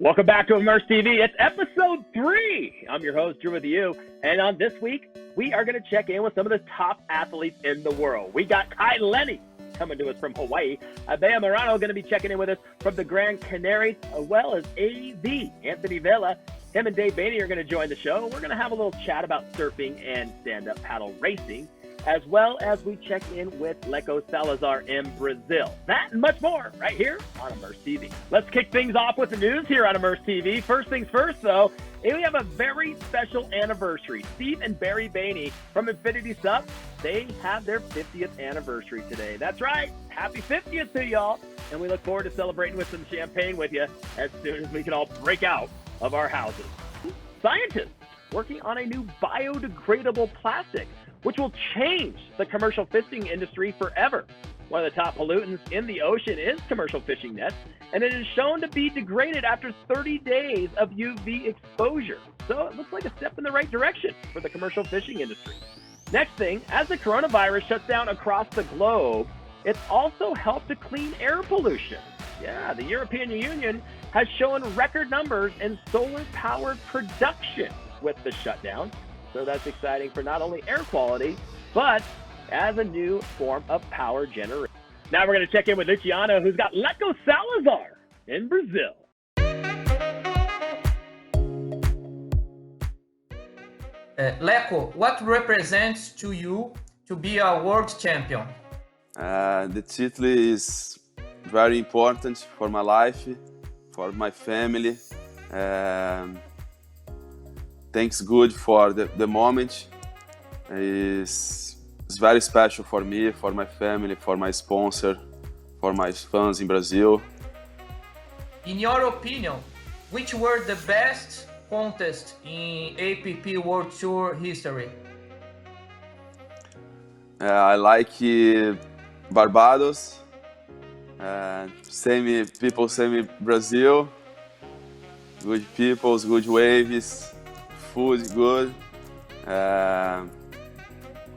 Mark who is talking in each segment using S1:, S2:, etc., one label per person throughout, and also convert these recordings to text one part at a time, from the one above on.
S1: Welcome back to Immersed TV. It's episode 3. I'm your host, Drew with you. And on this week, we are going to check in with some of the top athletes in the world. We got Kai Lenny coming to us from Hawaii. Iballa Moreno going to be checking in with us from the Grand Canaries, as well as AV, Anthony Vela. Him and Dave Boehne are going to join the show. We're going to have a little chat about surfing and stand-up paddle racing, as well as we check in with Leco Salazar in Brazil. That and much more right here on Immersed TV. Let's kick things off with the news here on Immersed TV. First things first, though, we have a very special anniversary. Steve and Barry Boehne from Infinity SUP, they have their 50th anniversary today. That's right. Happy 50th to y'all. And we look forward to celebrating with some champagne with you as soon as we can all break out of our houses. Scientists working on a new biodegradable plastic, which will change the commercial fishing industry forever. One of the top pollutants in the ocean is commercial fishing nets, and it is shown to be degraded after 30 days of UV exposure. So it looks like a step in the right direction for the commercial fishing industry. Next thing, as the coronavirus shuts down across the globe, it's also helped to clean air pollution. Yeah, the European Union has shown record numbers in solar-powered production with the shutdown. So that's exciting for not only air quality, but as a new form of power generation. Now we're going to check in with Luciano, who's got Leco Salazar in Brazil.
S2: Leco, what represents to you to be a world champion?
S3: The title is very important for my life, for my family. Thanks good for the moment. It's very special for me, for my family, for my sponsor, for my fans in Brazil.
S2: In your opinion, which were the best contests in APP World Tour history?
S3: I like Barbados. People same Brazil. Good people, good waves. Food good. I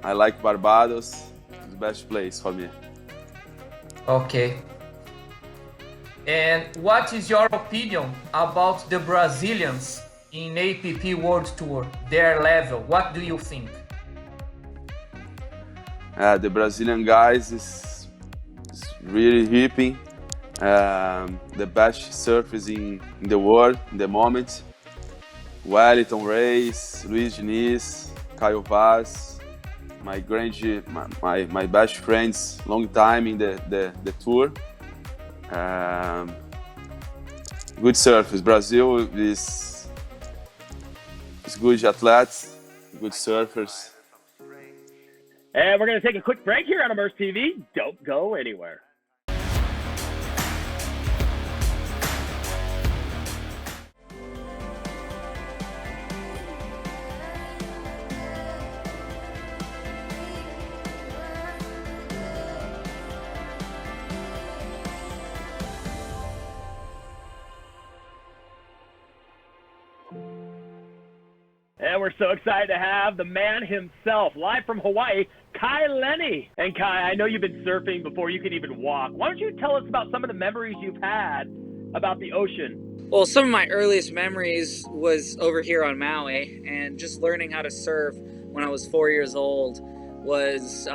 S3: like Barbados. It's the best place for me.
S2: Okay. And what is your opinion about the Brazilians in APP World Tour? Their level, what do you think?
S3: The Brazilian guys is really ripping. The best surfers in the world in the moment. Wellington Reis, Luiz Diniz, Caio Vaz, my best friends, long time in the tour. Good surfers. Brazil is good athletes, good surfers.
S1: And we're going to take a quick break here on Immersed TV. Don't go anywhere. And we're so excited to have the man himself, live from Hawaii, Kai Lenny. And Kai, I know you've been surfing before you could even walk. Why don't you tell us about some of the memories you've had about the ocean?
S4: Well, some of my earliest memories was over here on Maui, and just learning how to surf when I was 4 years old was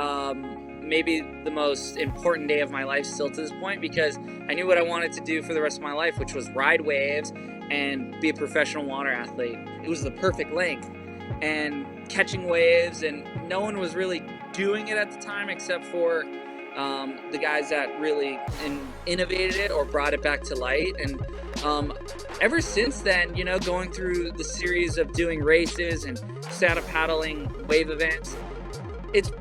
S4: maybe the most important day of my life still to this point, because I knew what I wanted to do for the rest of my life, which was ride waves and be a professional water athlete. It was the perfect length, and catching waves, and no one was really doing it at the time except for the guys that really innovated it or brought it back to light. And ever since then, you know, going through the series of doing races and stand-up paddling wave events, it's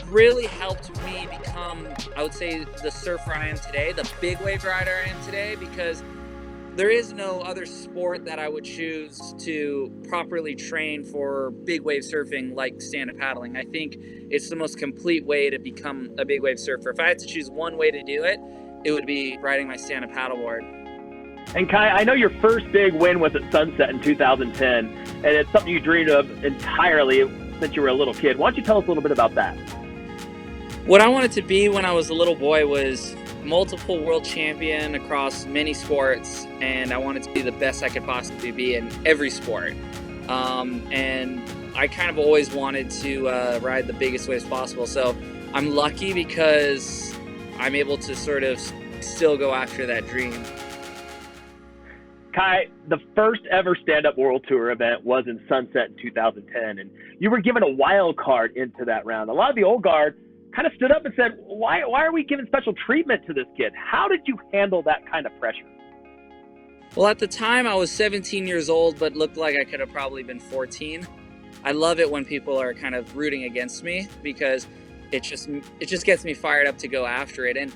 S4: really helped me become, I would say, the surfer I am today, the big wave rider I am today, because there is no other sport that I would choose to properly train for big wave surfing like stand-up paddling. I think it's the most complete way to become a big wave surfer. If I had to choose one way to do it, it would be riding my stand-up paddleboard.
S1: And Kai, I know your first big win was at Sunset in 2010, and it's something you dreamed of entirely since you were a little kid. Why don't you tell us a little bit about that?
S4: What I wanted to be when I was a little boy was multiple world champion across many sports, and I wanted to be the best I could possibly be in every sport. And I kind of always wanted to ride the biggest waves possible. So I'm lucky because I'm able to sort of still go after that dream.
S1: Kai, the first ever stand-up World Tour event was in Sunset in 2010, and you were given a wild card into that round. A lot of the old guard kind of stood up and said, why are we giving special treatment to this kid? How did you handle that kind of pressure?
S4: Well, at the time I was 17 years old, but looked like I could have probably been 14. I love it when people are kind of rooting against me because it just gets me fired up to go after it. And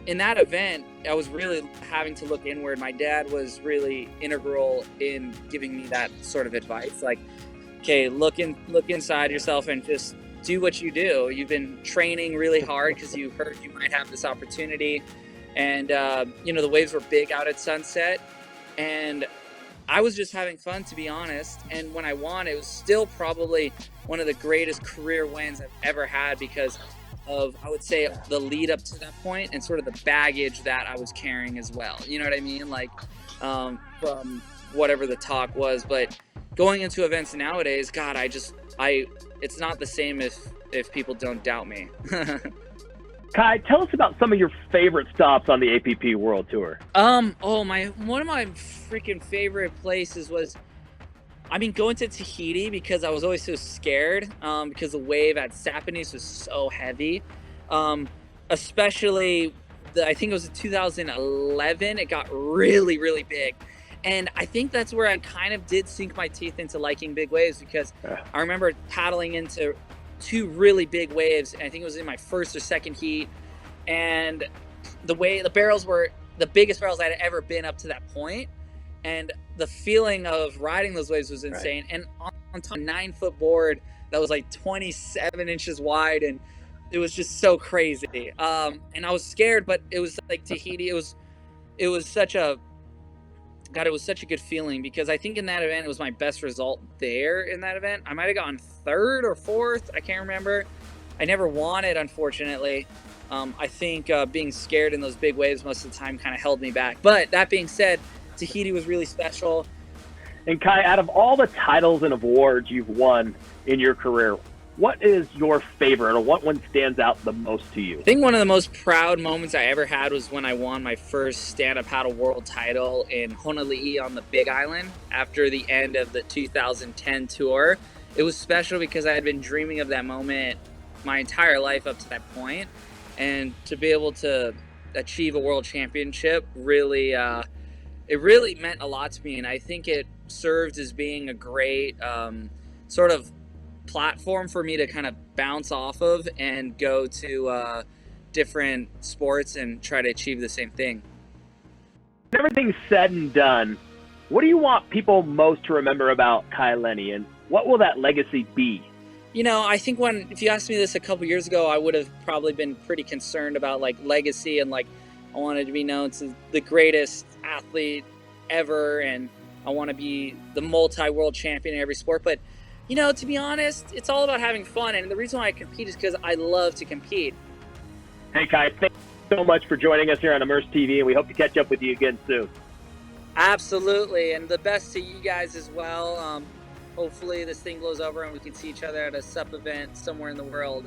S4: in that event, I was really having to look inward. My dad was really integral in giving me that sort of advice. Like, okay, look inside yourself and just do what you do. You've been training really hard because you heard you might have this opportunity. And, the waves were big out at Sunset. And I was just having fun, to be honest. And when I won, it was still probably one of the greatest career wins I've ever had because of, I would say, the lead up to that point and sort of the baggage that I was carrying as well. You know what I mean? Like, from whatever the talk was. But going into events nowadays, God, it's not the same if people don't doubt me.
S1: Kai, tell us about some of your favorite stops on the APP World Tour.
S4: One of my freaking favorite places was, going to Tahiti because I was always so scared because the wave at Sapanese was so heavy. Especially, I think it was in 2011, it got really, really big. And I think that's where I kind of did sink my teeth into liking big waves because I remember paddling into two really big waves. And I think it was in my first or second heat. And the barrels were the biggest barrels I'd ever been up to that point. And the feeling of riding those waves was insane. Right. And on top of a 9-foot board that was like 27 inches wide. And it was just so crazy. And I was scared, but it was like Tahiti. It was such a good feeling because I think in that event, it was my best result there in that event. I might have gotten 3rd or 4th. I can't remember. I never won it, unfortunately. I think being scared in those big waves most of the time kind of held me back. But that being said, Tahiti was really special.
S1: And Kai, out of all the titles and awards you've won in your career, what is your favorite or what one stands out the most to you?
S4: I think one of the most proud moments I ever had was when I won my first stand-up paddle world title in Honolulu on the Big Island after the end of the 2010 tour. It was special because I had been dreaming of that moment my entire life up to that point. And to be able to achieve a world championship really, it really meant a lot to me. And I think it served as being a great sort of platform for me to kind of bounce off of and go to different sports and try to achieve the same thing.
S1: When everything's said and done, what do you want people most to remember about Kai Lenny, and what will that legacy be?
S4: I think if you asked me this a couple years ago, I would have probably been pretty concerned about like legacy and like I wanted to be known as the greatest athlete ever and I want to be the multi-world champion in every sport. But to be honest, it's all about having fun. And the reason why I compete is because I love to compete.
S1: Hey, Kai, thank you so much for joining us here on Immersed TV, and we hope to catch up with you again soon.
S4: Absolutely. And the best to you guys as well. Hopefully this thing blows over and we can see each other at a SUP event somewhere in the world.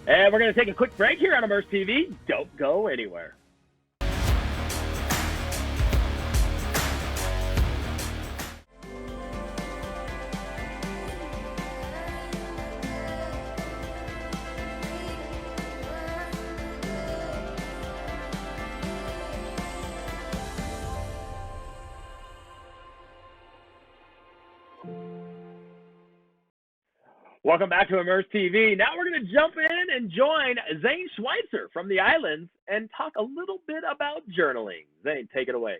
S1: And we're going to take a quick break here on Immersed TV. Don't go anywhere. Welcome back to Immersed TV. Now we're going to jump in and join Zane Schweitzer from the islands and talk a little bit about journaling. Zane, take it away.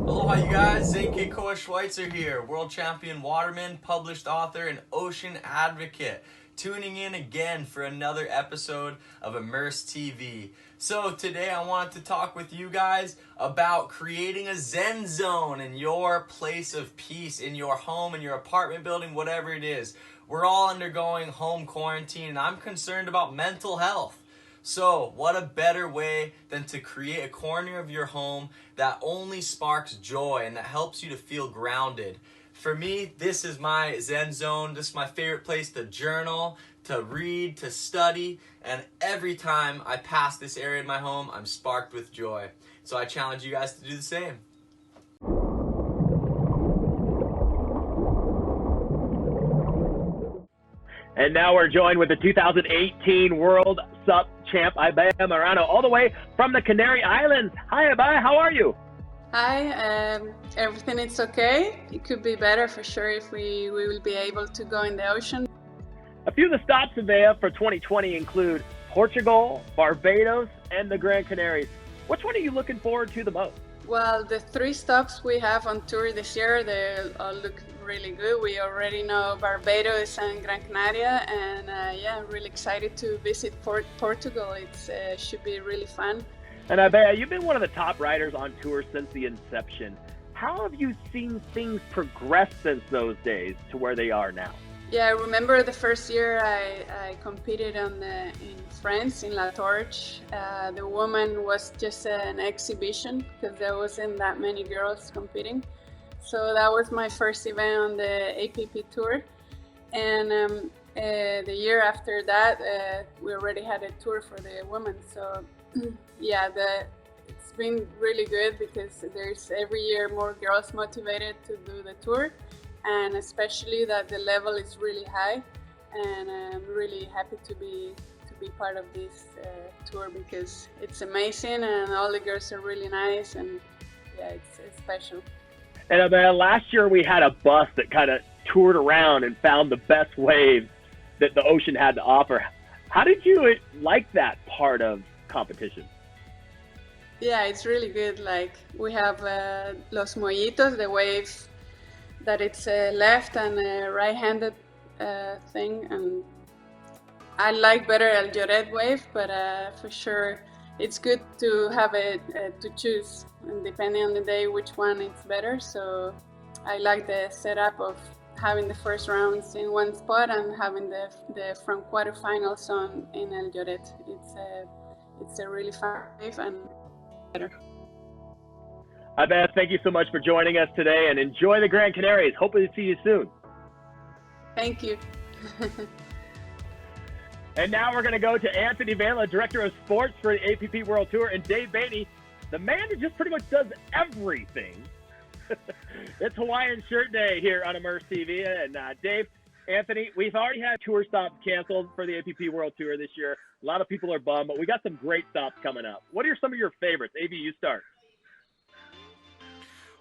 S5: Aloha, you guys. Zane Schweitzer here, world champion waterman, published author, and ocean advocate. Tuning in again for another episode of Immersed TV. So today I wanted to talk with you guys about creating a Zen zone in your place of peace, in your home, in your apartment building, whatever it is. We're all undergoing home quarantine, and I'm concerned about mental health. So, what a better way than to create a corner of your home that only sparks joy and that helps you to feel grounded. For me, this is my Zen zone. This is my favorite place to journal, to read, to study, and every time I pass this area in my home, I'm sparked with joy. So I challenge you guys to do the same.
S1: And now we're joined with the 2018 World SUP Champ, Iballa Moreno, all the way from the Canary Islands. Hi, Iballa, how are you?
S6: Hi, everything is okay. It could be better for sure if we will be able to go in the ocean.
S1: A few of the stops in Vela for 2020 include Portugal, Barbados, and the Grand Canaries. Which one are you looking forward to the most?
S6: Well, the 3 stops we have on tour this year, they all look really good. We already know Barbados and Gran Canaria, and yeah, I'm really excited to visit Portugal. It should be really fun.
S1: And Iballa, you've been one of the top riders on tour since the inception. How have you seen things progress since those days to where they are now?
S6: Yeah, I remember the first year I competed in France, in La Torche. The woman was just an exhibition because there wasn't that many girls competing. So that was my first event on the APP tour. And the year after that, we already had a tour for the women. So yeah, it's been really good because there's every year more girls motivated to do the tour. And especially that the level is really high, and I'm really happy to be part of this tour because it's amazing and all the girls are really nice, and yeah, it's special.
S1: And last year we had a bus that kind of toured around and found the best waves that the ocean had to offer. How did you like that part of competition?
S6: Yeah, it's really good. Like we have Los Mollitos, the wave that it's left and right-handed thing, and I like better El Lloret wave, but for sure it's good to have it to choose, and depending on the day which one is better. So I like the setup of having the first rounds in one spot and having the front quarterfinals in El Lloret. It's a really fun wave and better.
S1: Iballa, thank you so much for joining us today, and enjoy the Grand Canaries. Hope to see you soon.
S6: Thank you.
S1: And now we're going to go to Anthony Vela, Director of Sports for the APP World Tour, and Dave Boehne, the man who just pretty much does everything. It's Hawaiian Shirt Day here on Immersed TV. And Dave, Anthony, we've already had tour stops canceled for the APP World Tour this year. A lot of people are bummed, but we got some great stops coming up. What are some of your favorites? AB, you start.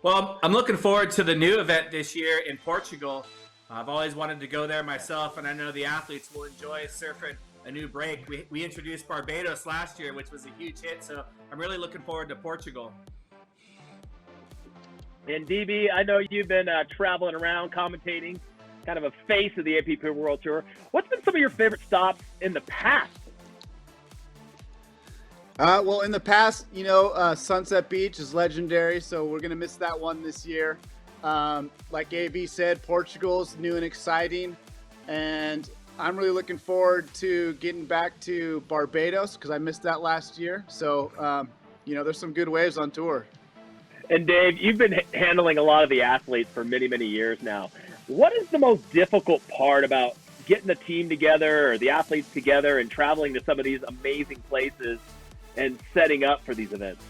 S7: Well, I'm looking forward to the new event this year in Portugal. I've always wanted to go there myself, and I know the athletes will enjoy surfing a new break. We introduced Barbados last year, which was a huge hit, so I'm really looking forward to Portugal.
S1: And DB, I know you've been traveling around, commentating, kind of a face of the APP World Tour. What's been some of your favorite stops in the past?
S8: Well, in the past, Sunset Beach is legendary, so we're going to miss that one this year. Like AB said, Portugal's new and exciting, and I'm really looking forward to getting back to Barbados because I missed that last year. So, there's some good waves on tour.
S1: And Dave, you've been handling a lot of the athletes for many, many years now. What is the most difficult part about getting the team together or the athletes together and traveling to some of these amazing places and setting up for these events?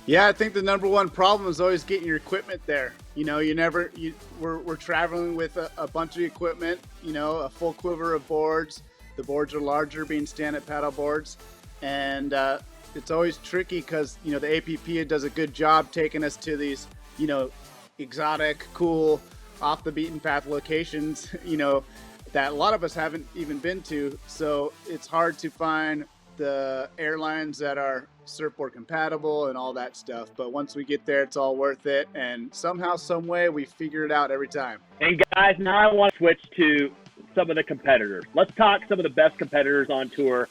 S8: Yeah, I think the number one problem is always getting your equipment there. We're traveling with a bunch of equipment, a full quiver of boards. The boards are larger, being stand-up paddle boards. And it's always tricky because, the APP does a good job taking us to these, exotic, cool, off the beaten path locations, that a lot of us haven't even been to. So it's hard to find the airlines that are surfboard compatible and all that stuff, but once we get there, it's all worth it, and somehow, some way, we figure it out every time.
S1: And guys, now I want to switch to some of the competitors. Let's talk some of the best competitors on tour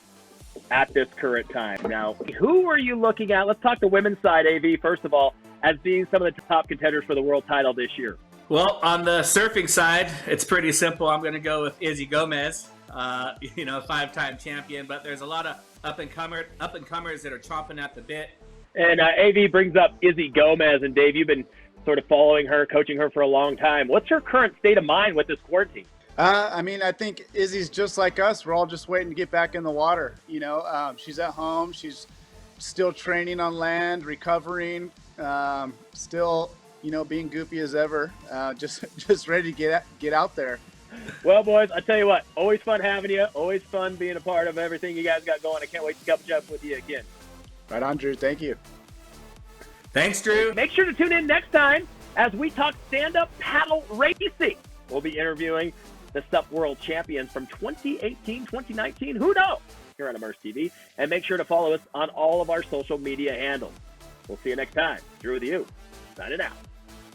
S1: at this current time. Now, who are you looking at? Let's talk the women's side, AV, first of all, as being some of the top contenders for the world title this year.
S7: Well, on the surfing side, it's pretty simple. I'm going to go with Izzy Gomez, 5-time champion. But there's a lot of up and comers that are chomping at the bit.
S1: And AV brings up Izzy Gomez, and Dave, you've been sort of following her, coaching her for a long time. What's her current state of mind with this quarantine?
S8: I mean, I think Izzy's just like us. We're all just waiting to get back in the water. She's at home. She's still training on land, recovering, still, being goofy as ever. Just ready to get out there.
S1: Well, boys, I tell you what, always fun having you. Always fun being a part of everything you guys got going. I can't wait to catch up with you again.
S8: Right on, Drew. Thank you.
S7: Thanks, Drew.
S1: Make sure to tune in next time as we talk stand-up paddle racing. We'll be interviewing the SUP World Champions from 2018, 2019. Who knows? Here on Immersed TV. And make sure to follow us on all of our social media handles. We'll see you next time. Drew with you. Signing out.